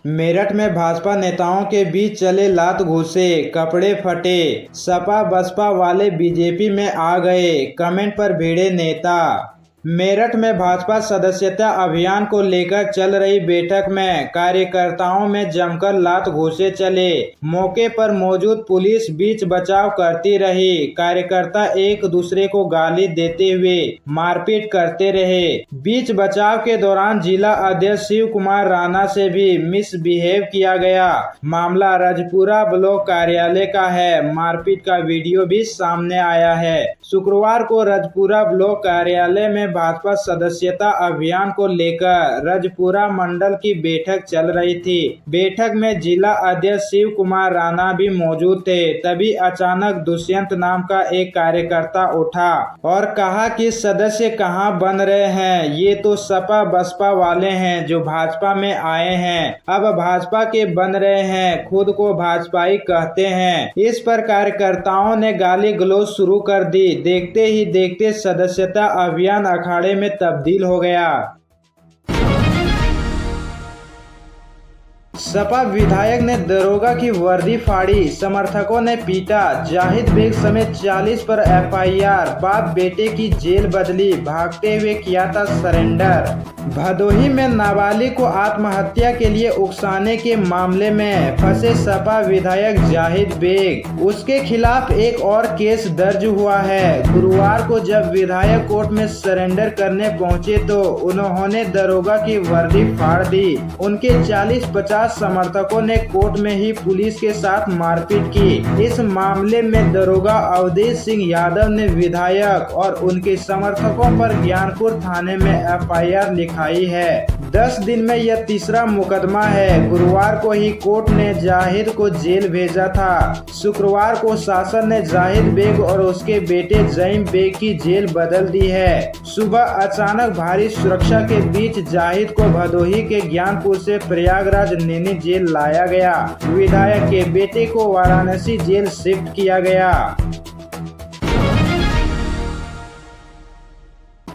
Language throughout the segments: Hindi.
मेरठ में भाजपा नेताओं के बीच चले लात घूंसे, कपड़े फटे, सपा बसपा वाले बीजेपी में आ गए, कमेंट पर भिड़े नेता। मेरठ में भाजपा सदस्यता अभियान को लेकर चल रही बैठक में कार्यकर्ताओं में जमकर लात घूंसे चले। मौके पर मौजूद पुलिस बीच बचाव करती रही। कार्यकर्ता एक दूसरे को गाली देते हुए मारपीट करते रहे। बीच बचाव के दौरान जिला अध्यक्ष शिव कुमार राणा से भी मिसबिहेव किया गया। मामला रजपुरा ब्लॉक कार्यालय का है। मारपीट का वीडियो भी सामने आया है। शुक्रवार को रजपुरा ब्लॉक कार्यालय में भाजपा सदस्यता अभियान को लेकर रजपुरा मंडल की बैठक चल रही थी। बैठक में जिला अध्यक्ष शिव कुमार राणा भी मौजूद थे। तभी अचानक दुष्यंत नाम का एक कार्यकर्ता उठा और कहा कि सदस्य कहां बन रहे हैं, ये तो सपा बसपा वाले हैं जो भाजपा में आए हैं, अब भाजपा के बन रहे हैं, खुद को भाजपाई कहते हैं। इस पर कार्यकर्ताओं ने गाली गलौज शुरू कर दी। देखते ही देखते सदस्यता अभियान अखाड़े में तब्दील हो गया। सपा विधायक ने दरोगा की वर्दी फाड़ी, समर्थकों ने पीटा। जाहिद बेग समेत 40 पर एफआईआर, बाप बेटे की जेल बदली, भागते हुए किया था सरेंडर। भदोही में नाबालिग को आत्महत्या के लिए उकसाने के मामले में फंसे सपा विधायक जाहिद बेग, उसके खिलाफ एक और केस दर्ज हुआ है। गुरुवार को जब विधायक कोर्ट में सरेंडर करने पहुंचे तो उन्होंने दरोगा की वर्दी फाड़ दी। उनके 40-50 समर्थकों ने कोर्ट में ही पुलिस के साथ मारपीट की। इस मामले में दरोगा अवधेश सिंह यादव ने विधायक और उनके समर्थकों पर ज्ञानपुर थाने में एफआईआर लिखाई है। 10 दिन में यह तीसरा मुकदमा है। गुरुवार को ही कोर्ट ने जाहिद को जेल भेजा था। शुक्रवार को शासन ने जाहिद बेग और उसके बेटे जईम बेग की जेल बदल दी है। सुबह अचानक भारी सुरक्षा के बीच जाहिद को भदोही के ज्ञानपुर से प्रयागराज नैनी जेल लाया गया। विधायक के बेटे को वाराणसी जेल शिफ्ट किया गया।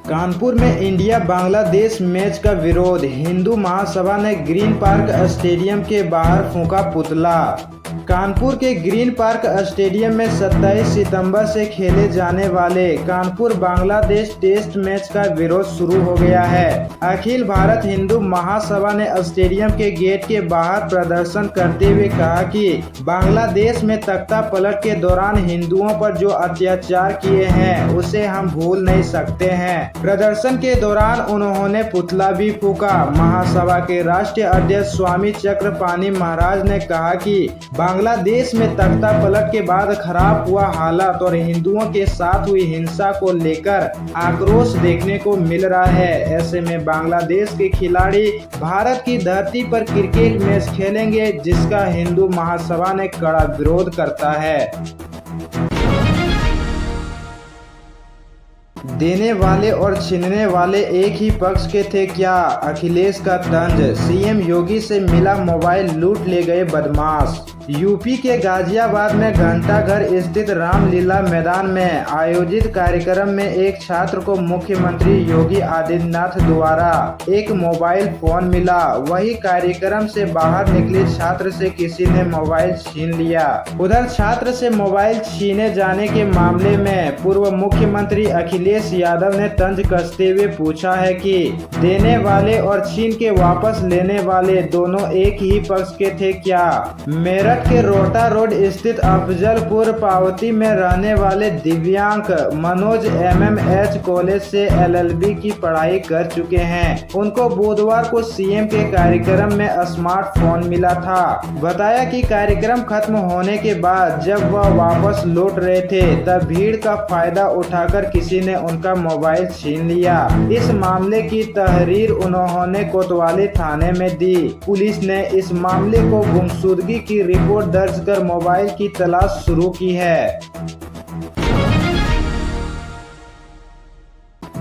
कानपुर में इंडिया बांग्लादेश मैच का विरोध, हिंदू महासभा ने ग्रीन पार्क स्टेडियम के बाहर फूंका पुतला। कानपुर के ग्रीन पार्क स्टेडियम में 27 सितंबर से खेले जाने वाले कानपुर बांग्लादेश टेस्ट मैच का विरोध शुरू हो गया है। अखिल भारत हिंदू महासभा ने स्टेडियम के गेट के बाहर प्रदर्शन करते हुए कहा कि बांग्लादेश में तख्ता पलट के दौरान हिंदुओं पर जो अत्याचार किए हैं उसे हम भूल नहीं सकते हैं। प्रदर्शन के दौरान उन्होंने पुतला भी फूंका। महासभा के राष्ट्रीय अध्यक्ष स्वामी चक्रपाणी महाराज ने कहा कि बांग्लादेश में तख्ता पलट के बाद खराब हुआ हालात और हिंदुओं के साथ हुई हिंसा को लेकर आक्रोश देखने को मिल रहा है। ऐसे में बांग्लादेश के खिलाड़ी भारत की धरती पर क्रिकेट मैच खेलेंगे जिसका हिंदू महासभा ने कड़ा विरोध करता है। देने वाले और छीनने वाले एक ही पक्ष के थे क्या, अखिलेश का तंज। सीएम योगी से मिला मोबाइल, लूट ले गए बदमाश। यूपी के गाजियाबाद में घंटाघर स्थित रामलीला मैदान में आयोजित कार्यक्रम में एक छात्र को मुख्यमंत्री योगी आदित्यनाथ द्वारा एक मोबाइल फोन मिला। वही कार्यक्रम से बाहर निकले छात्र से किसी ने मोबाइल छीन लिया। उधर छात्र से मोबाइल छीने जाने के मामले में पूर्व मुख्यमंत्री अखिलेश यादव ने तंज कसते हुए पूछा है कि देने वाले और छीन के वापस लेने वाले दोनों एक ही पक्ष के थे क्या। मेरठ के रोहटा रोड स्थित अफजलपुर पावती में रहने वाले दिव्यांग मनोज एमएमएच कॉलेज से एलएलबी की पढ़ाई कर चुके हैं। उनको बुधवार को सीएम के कार्यक्रम में स्मार्टफोन मिला था। बताया कि कार्यक्रम खत्म होने के बाद जब वह वापस लौट रहे थे तब भीड़ का फायदा उठाकर किसी ने उनका मोबाइल छीन लिया। इस मामले की तहरीर उन्होंने कोतवाली थाने में दी। पुलिस ने इस मामले को गुमशुदगी की रिपोर्ट दर्ज कर मोबाइल की तलाश शुरू की है।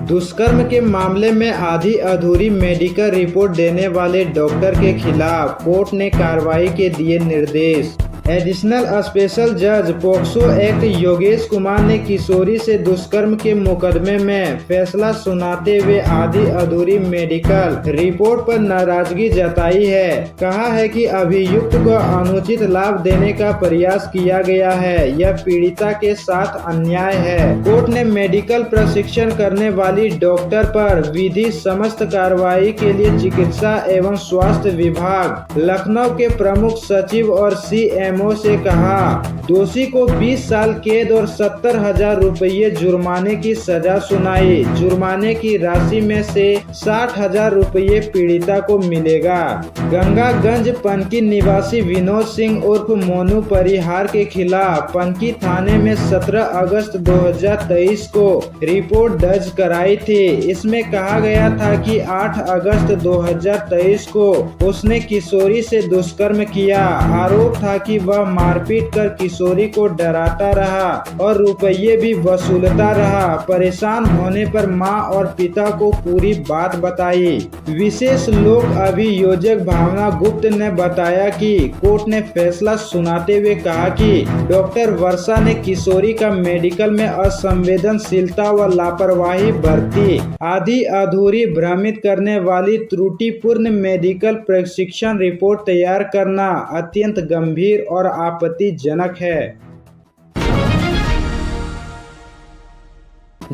दुष्कर्म के मामले में आधी अधूरी मेडिकल रिपोर्ट देने वाले डॉक्टर के खिलाफ कोर्ट ने कार्रवाई के दिए निर्देश। एडिशनल स्पेशल जज पोक्सो एक्ट योगेश कुमार ने किशोरी से दुष्कर्म के मुकदमे में फैसला सुनाते हुए आधी अधूरी मेडिकल रिपोर्ट पर नाराजगी जताई है। कहा है कि अभियुक्त को अनुचित लाभ देने का प्रयास किया गया है, यह पीड़िता के साथ अन्याय है। कोर्ट ने मेडिकल प्रशिक्षण करने वाली डॉक्टर पर विधि समस्त कार्रवाई के लिए चिकित्सा एवं स्वास्थ्य विभाग लखनऊ के प्रमुख सचिव और CMO से कहा, दोषी को 20 साल कैद और 70,000 रुपये जुर्माने की सजा सुनाई। जुर्माने की राशि में से 60,000 रुपये पीड़िता को मिलेगा। गंगागंज पनकी निवासी विनोद सिंह उर्फ मोनू परिहार के खिलाफ पनकी थाने में 17 अगस्त 2023 को रिपोर्ट दर्ज कराई थी। इसमें कहा गया था कि 8 अगस्त 2023 को उसने किशोरी से दुष्कर्म किया। आरोप था कि वह मारपीट कर किशोरी को डराता रहा और रुपये भी वसूलता रहा। परेशान होने पर मां और पिता को पूरी बात बताई। विशेष लोक अभियोजक भावना गुप्त ने बताया कि कोर्ट ने फैसला सुनाते हुए कहा कि डॉक्टर वर्षा ने किशोरी का मेडिकल में असंवेदनशीलता व लापरवाही बरती, आधी अधूरी भ्रमित करने वाली त्रुटिपूर्ण मेडिकल प्रशिक्षण रिपोर्ट तैयार करना अत्यंत गंभीर और आपत्तिजनक है।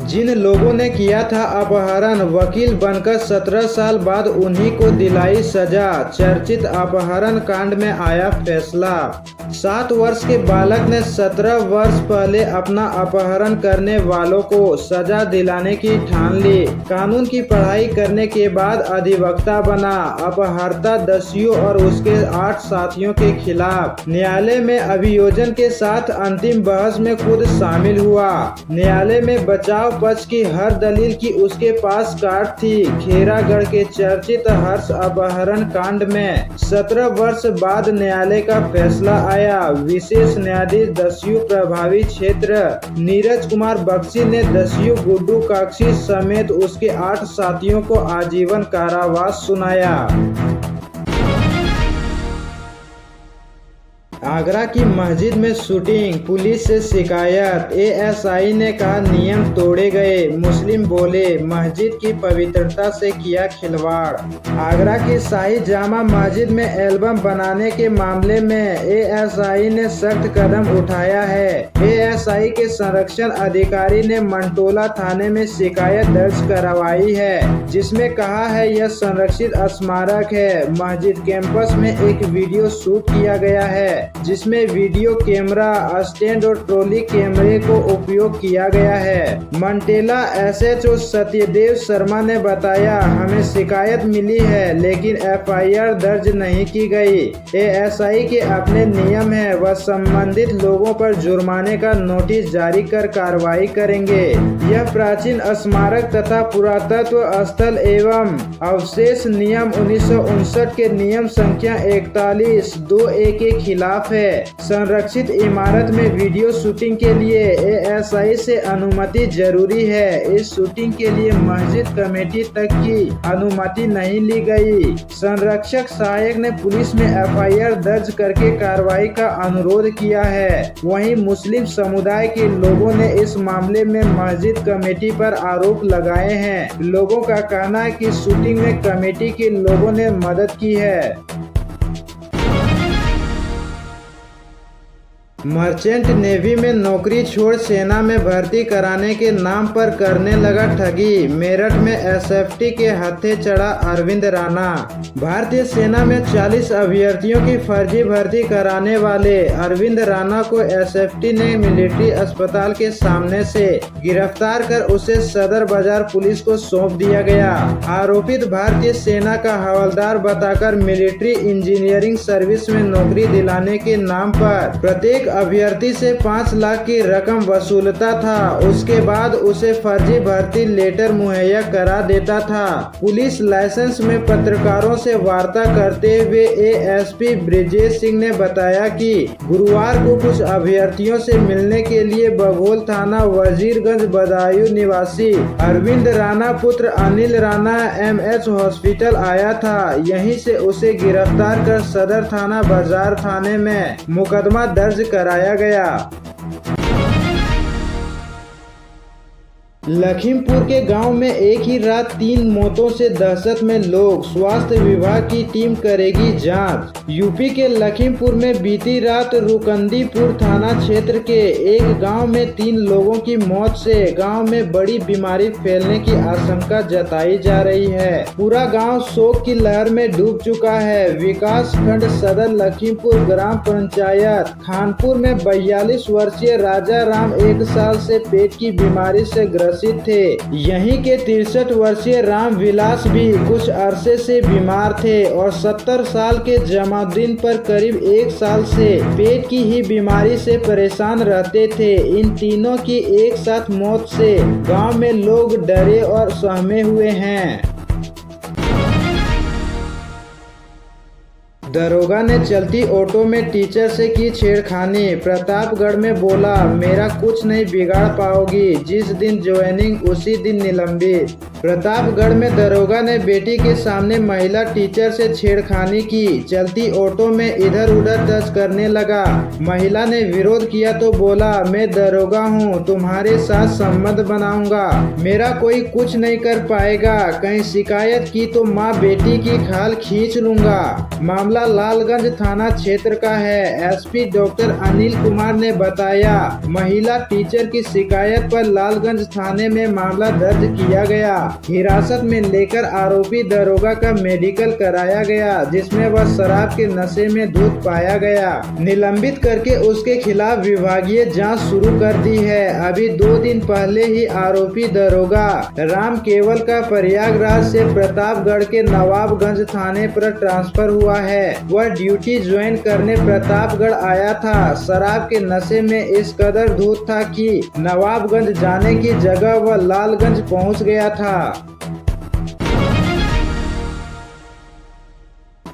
जिन लोगों ने किया था अपहरण, वकील बनकर 17 साल बाद उन्हीं को दिलाई सजा। चर्चित अपहरण कांड में आया फैसला। 7 वर्ष के बालक ने 17 वर्ष पहले अपना अपहरण करने वालों को सजा दिलाने की ठान ली। कानून की पढ़ाई करने के बाद अधिवक्ता बना। अपहर्ता दस्यु और उसके 8 साथियों के खिलाफ न्यायालय में अभियोजन के साथ अंतिम बहस में खुद शामिल हुआ। न्यायालय में बचाव पक्ष की हर दलील की उसके पास काट थी। खेरागढ़ के चर्चित हर्ष अपहरण कांड में 17 वर्ष बाद न्यायालय का फैसला आया। विशेष न्यायाधीश दस्यु प्रभावी क्षेत्र नीरज कुमार बख्शी ने दस्यु गुड्डू काक्षी समेत उसके 8 साथियों को आजीवन कारावास सुनाया। आगरा की मस्जिद में शूटिंग, पुलिस से शिकायत। ASI ने कहा नियम तोड़े गए। मुस्लिम बोले मस्जिद की पवित्रता से किया खिलवाड़। आगरा की शाही जामा मस्जिद में एल्बम बनाने के मामले में ASI ने सख्त कदम उठाया है। ASI के संरक्षण अधिकारी ने मंटोला थाने में शिकायत दर्ज करवाई है, जिसमें कहा है यह संरक्षित स्मारक है। मस्जिद कैंपस में एक वीडियो शूट किया गया है, जिसमें वीडियो कैमरा स्टैंड और ट्रॉली कैमरे को उपयोग किया गया है। मंटेला SHO सत्यदेव शर्मा ने बताया, हमें शिकायत मिली है लेकिन FIR दर्ज नहीं की गई। ASI के अपने नियम है, वह संबंधित लोगों पर जुर्माने का नोटिस जारी कर कार्रवाई करेंगे। यह प्राचीन स्मारक तथा पुरातत्व स्थल एवं अवशेष नियम 1959 के नियम संख्या 41(2)(a) के खिलाफ है। संरक्षित इमारत में वीडियो शूटिंग के लिए ASI से अनुमति जरूरी है। इस शूटिंग के लिए मस्जिद कमेटी तक की अनुमति नहीं ली गई। संरक्षक सहायक ने पुलिस में FIR दर्ज करके कार्रवाई का अनुरोध किया है। वहीं मुस्लिम समुदाय के लोगों ने इस मामले में मस्जिद कमेटी पर आरोप लगाए हैं। लोगों का कहना है कि शूटिंग में कमेटी के लोगों ने मदद की है। मर्चेंट नेवी में नौकरी छोड़ सेना में भर्ती कराने के नाम पर करने लगा ठगी। मेरठ में SFT के हत्थे चढ़ा अरविंद राणा। भारतीय सेना में 40 अभ्यर्थियों की फर्जी भर्ती कराने वाले अरविंद राणा को SFT ने मिलिट्री अस्पताल के सामने से गिरफ्तार कर उसे सदर बाजार पुलिस को सौंप दिया गया। आरोपित भारतीय सेना का हवलदार बताकर मिलिट्री इंजीनियरिंग सर्विस में नौकरी दिलाने के नाम पर प्रत्येक अभ्यर्थी से 5 लाख की रकम वसूलता था। उसके बाद उसे फर्जी भर्ती लेटर मुहैया करा देता था। पुलिस लाइसेंस में पत्रकारों से वार्ता करते हुए एएसपी ब्रिजेश सिंह ने बताया कि गुरुवार को कुछ अभ्यर्थियों से मिलने के लिए बघोल थाना वजीरगंज बदायूं निवासी अरविंद राणा पुत्र अनिल राणा एमएच हॉस्पिटल आया था। यहीं से उसे गिरफ्तार कर सदर थाना बाजार थाने में मुकदमा दर्ज कराया गया। लखीमपुर के गांव में एक ही रात 3 मौतों से दहशत में लोग, स्वास्थ्य विभाग की टीम करेगी जांच। यूपी के लखीमपुर में बीती रात रुकंदीपुर थाना क्षेत्र के एक गांव में 3 लोगों की मौत से गांव में बड़ी बीमारी फैलने की आशंका जताई जा रही है। पूरा गांव शोक की लहर में डूब चुका है। विकास खंड सदर लखीमपुर ग्राम पंचायत खानपुर में 42 वर्षीय राजा राम 1 साल से पेट की बीमारी से ग्रसित थे। यहीं के 63 वर्षीय राम विलास भी कुछ अरसे से बीमार थे और 70 साल के जमाउद्दीन पर करीब 1 साल से पेट की ही बीमारी से परेशान रहते थे। इन तीनों की एक साथ मौत से गांव में लोग डरे और सहमे हुए हैं। दरोगा ने चलती ऑटो में टीचर से की छेड़खानी। प्रतापगढ़ में बोला, मेरा कुछ नहीं बिगाड़ पाओगी, जिस दिन ज्वाइनिंग उसी दिन निलंबित। प्रतापगढ़ में दरोगा ने बेटी के सामने महिला टीचर से छेड़खानी की। चलती ऑटो में इधर उधर टच करने लगा। महिला ने विरोध किया तो बोला, मैं दरोगा हूँ, तुम्हारे साथ संबंध बनाऊंगा, मेरा कोई कुछ नहीं कर पाएगा, कहीं शिकायत की तो माँ बेटी की खाल खींच लूंगा। मामला लालगंज थाना क्षेत्र का है। एसपी डॉक्टर अनिल कुमार ने बताया, महिला टीचर की शिकायत पर लालगंज थाने में मामला दर्ज किया गया। हिरासत में लेकर आरोपी दरोगा का मेडिकल कराया गया, जिसमें वह शराब के नशे में धुत पाया गया। निलंबित करके उसके खिलाफ विभागीय जांच शुरू कर दी है। अभी 2 दिन पहले ही आरोपी दरोगा राम केवल का प्रयागराज से प्रतापगढ़ के नवाबगंज थाने पर ट्रांसफर हुआ है। वह ड्यूटी ज्वाइन करने प्रतापगढ़ आया था। शराब के नशे में इस कदर धुत था कि नवाबगंज जाने की जगह वह लालगंज पहुंच गया था।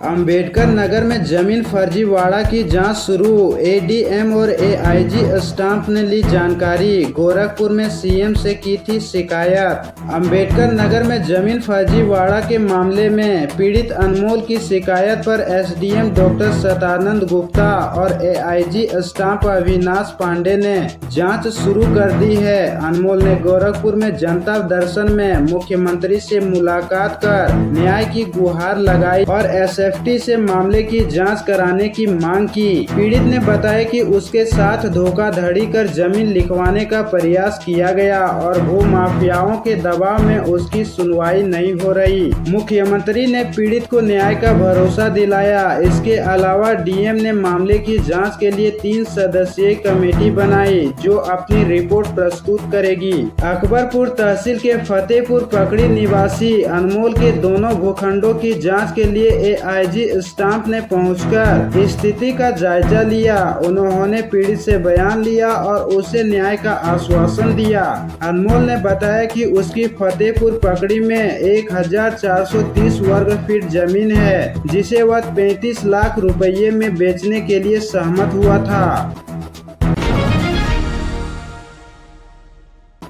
अंबेडकर नगर में जमीन फर्जीवाड़ा की जांच शुरू। एडीएम और एआईजी स्टाम्प ने ली जानकारी। गोरखपुर में सीएम से की थी शिकायत। अंबेडकर नगर में जमीन फर्जीवाड़ा के मामले में पीड़ित अनमोल की शिकायत पर एसडीएम डॉक्टर सतानंद गुप्ता और एआईजी स्टाम्प अविनाश पांडे ने जांच शुरू कर दी है। अनमोल ने गोरखपुर में जनता दर्शन में मुख्यमंत्री से मुलाकात कर न्याय की गुहार लगाई और एसएफटी से मामले की जांच कराने की मांग की। पीड़ित ने बताया कि उसके साथ धोखाधड़ी कर जमीन लिखवाने का प्रयास किया गया और भूमाफियाओं के दबाव में उसकी सुनवाई नहीं हो रही। मुख्यमंत्री ने पीड़ित को न्याय का भरोसा दिलाया। इसके अलावा डीएम ने मामले की जांच के लिए 3 सदस्यीय कमेटी बनाई, जो अपनी रिपोर्ट प्रस्तुत करेगी। अकबरपुर तहसील के फतेहपुर पकड़ी निवासी अनमोल के दोनों भूखंडों की जांच के लिए एआईजी स्टाम्प ने पहुंचकर स्थिति का जायजा लिया। उन्होंने पीड़ित से बयान लिया और उसे न्याय का आश्वासन दिया। अनमोल ने बताया कि उसकी फतेहपुर पकड़ी में 1430 वर्ग फीट जमीन है, जिसे वह 35 लाख रुपये में बेचने के लिए सहमत हुआ था।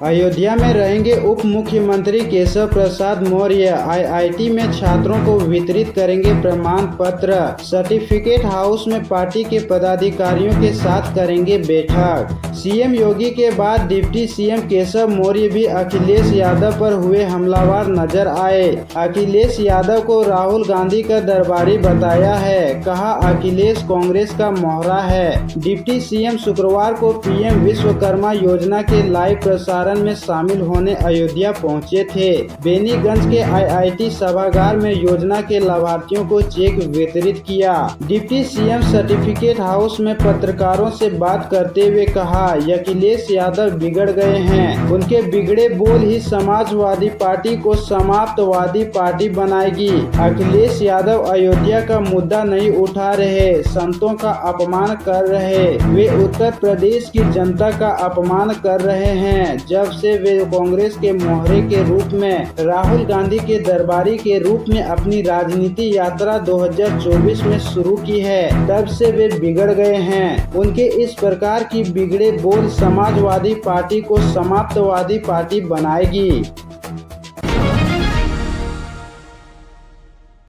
अयोध्या में रहेंगे उप मुख्यमंत्री केशव प्रसाद मौर्य। आईआईटी में छात्रों को वितरित करेंगे प्रमाण पत्र। सर्टिफिकेट हाउस में पार्टी के पदाधिकारियों के साथ करेंगे बैठक। सीएम योगी के बाद डिप्टी सीएम केशव मौर्य भी अखिलेश यादव पर हुए हमलावर नजर आए। अखिलेश यादव को राहुल गांधी का दरबारी बताया है। कहा, अखिलेश कांग्रेस का मोहरा है। डिप्टी सीएम शुक्रवार को पीएम विश्वकर्मा योजना के लाइव प्रसारण समाहरण में शामिल होने अयोध्या पहुंचे थे। बेनीगंज के IIT सभागार में योजना के लाभार्थियों को चेक वितरित किया। डिप्टी सीएम सर्टिफिकेट हाउस में पत्रकारों से बात करते हुए कहा, अखिलेश यादव बिगड़ गए हैं। उनके बिगड़े बोल ही समाजवादी पार्टी को समाप्तवादी पार्टी बनाएगी। अखिलेश यादव अयोध्या का मुद्दा नहीं उठा रहे, संतों का अपमान कर रहे। वे उत्तर प्रदेश की जनता का अपमान कर रहे हैं। जब से वे कांग्रेस के मोहरे के रूप में, राहुल गांधी के दरबारी के रूप में अपनी राजनीति यात्रा 2024 में शुरू की है, तब से वे बिगड़ गए हैं। उनके इस प्रकार की बिगड़े बोल समाजवादी पार्टी को समाप्तवादी पार्टी बनाएगी।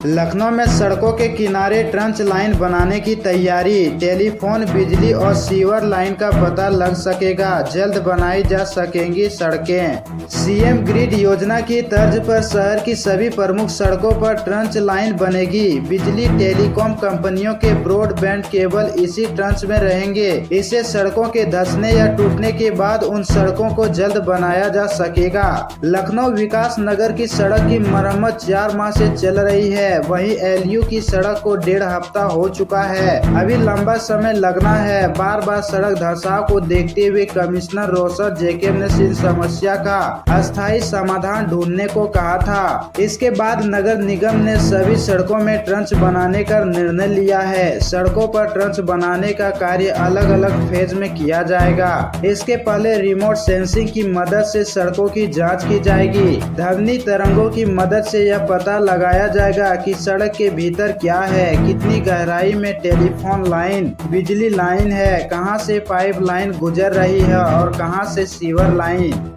लखनऊ में सड़कों के किनारे ट्रंच लाइन बनाने की तैयारी। टेलीफोन, बिजली और सीवर लाइन का पता लग सकेगा। जल्द बनाई जा सकेंगी सड़कें। सीएम ग्रिड योजना की तर्ज पर शहर की सभी प्रमुख सड़कों पर ट्रंच लाइन बनेगी। बिजली टेलीकॉम कंपनियों के ब्रॉडबैंड केबल इसी ट्रंच में रहेंगे। इससे सड़कों के धंसने या टूटने के बाद उन सड़कों को जल्द बनाया जा सकेगा। लखनऊ विकास नगर की सड़क की मरम्मत 4 माह से चल रही है। वहीं LU की सड़क को 1.5 हफ्ता हो चुका है। अभी लंबा समय लगना है। बार बार सड़क धंसाव को देखते हुए कमिश्नर रोशर जैकब ने इस समस्या का अस्थायी समाधान ढूंढने को कहा था। इसके बाद नगर निगम ने सभी सड़कों में ट्रंच बनाने का निर्णय लिया है। सड़कों पर ट्रंच बनाने का कार्य अलग अलग फेज में किया जाएगा। इसके पहले रिमोट सेंसिंग की मदद से सड़कों की जाँच की जाएगी। ध्वनि तरंगों की मदद से यह पता लगाया जाएगा कि सड़क के भीतर क्या है, कितनी गहराई में टेलीफोन लाइन, बिजली लाइन है, कहां से पाइप लाइन गुजर रही है और कहां से सीवर लाइन।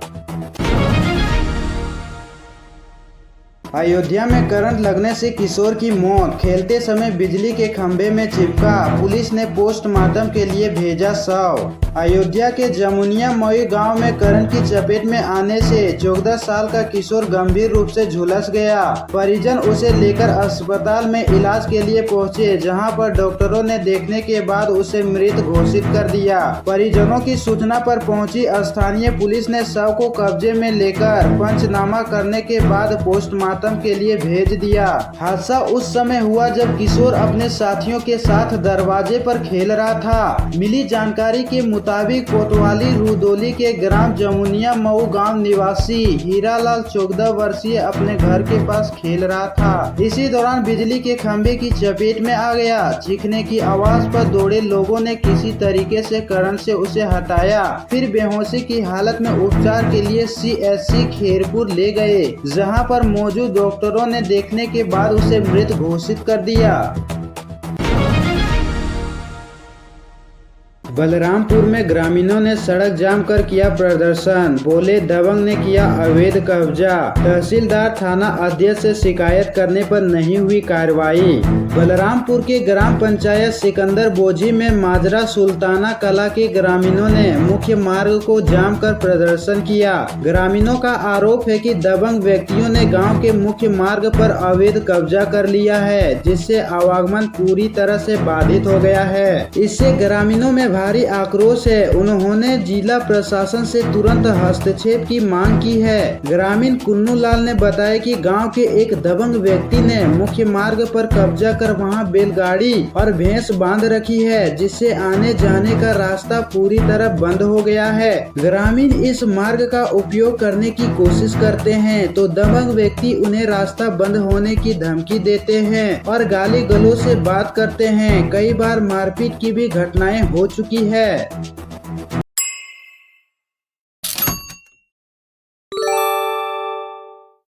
अयोध्या में करंट लगने से किशोर की मौत। खेलते समय बिजली के खंभे में चिपका। पुलिस ने पोस्टमार्टम के लिए भेजा शव। अयोध्या के जमुनिया मई गांव में करंट की चपेट में आने से 14 साल का किशोर गंभीर रूप से झुलस गया। परिजन उसे लेकर अस्पताल में इलाज के लिए पहुंचे, जहां पर डॉक्टरों ने देखने के बाद उसे मृत घोषित कर दिया। परिजनों की सूचना पर पहुंची स्थानीय पुलिस ने शव को कब्जे में लेकर पंचनामा करने के बाद पोस्टमार्टम के लिए भेज दिया। हादसा उस समय हुआ जब किशोर अपने साथियों के साथ दरवाजे पर खेल रहा था। मिली जानकारी के मुताबिक कोतवाली रुदौली के ग्राम जमुनिया मऊ गांव निवासी हीरालाल 14 वर्षीय अपने घर के पास खेल रहा था। इसी दौरान बिजली के खंभे की चपेट में आ गया। चीखने की आवाज पर दौड़े लोगों ने किसी तरीके से करंट से उसे हटाया, फिर बेहोशी की हालत में उपचार के लिए CSC खेरपुर ले गए, जहां पर मौजूद डॉक्टरों ने देखने के बाद उसे मृत घोषित कर दिया। बलरामपुर में ग्रामीणों ने सड़क जाम कर किया प्रदर्शन। बोले दबंग ने किया अवैध कब्जा। तहसीलदार थाना अध्यक्ष से शिकायत करने पर नहीं हुई कार्रवाई। बलरामपुर के ग्राम पंचायत सिकंदर बोझी में माजरा सुल्ताना कला के ग्रामीणों ने मुख्य मार्ग को जाम कर प्रदर्शन किया। ग्रामीणों का आरोप है कि दबंग व्यक्तियों ने गाँव के मुख्य मार्ग पर अवैध कब्जा कर लिया है, जिससे आवागमन पूरी तरह से बाधित हो गया है। इससे ग्रामीणों में भारी आक्रोश है। उन्होंने जिला प्रशासन से तुरंत हस्तक्षेप की मांग की है। ग्रामीण कुन्नू लाल ने बताया कि गांव के एक दबंग व्यक्ति ने मुख्य मार्ग पर कब्जा कर वहां बैलगाड़ी और भैंस बांध रखी है, जिससे आने जाने का रास्ता पूरी तरह बंद हो गया है। ग्रामीण इस मार्ग का उपयोग करने की कोशिश करते हैं तो दबंग व्यक्ति उन्हें रास्ता बंद होने की धमकी देते हैं और गाली गलौज से बात करते हैं। कई बार मारपीट की भी घटनाएं हो चुकी है।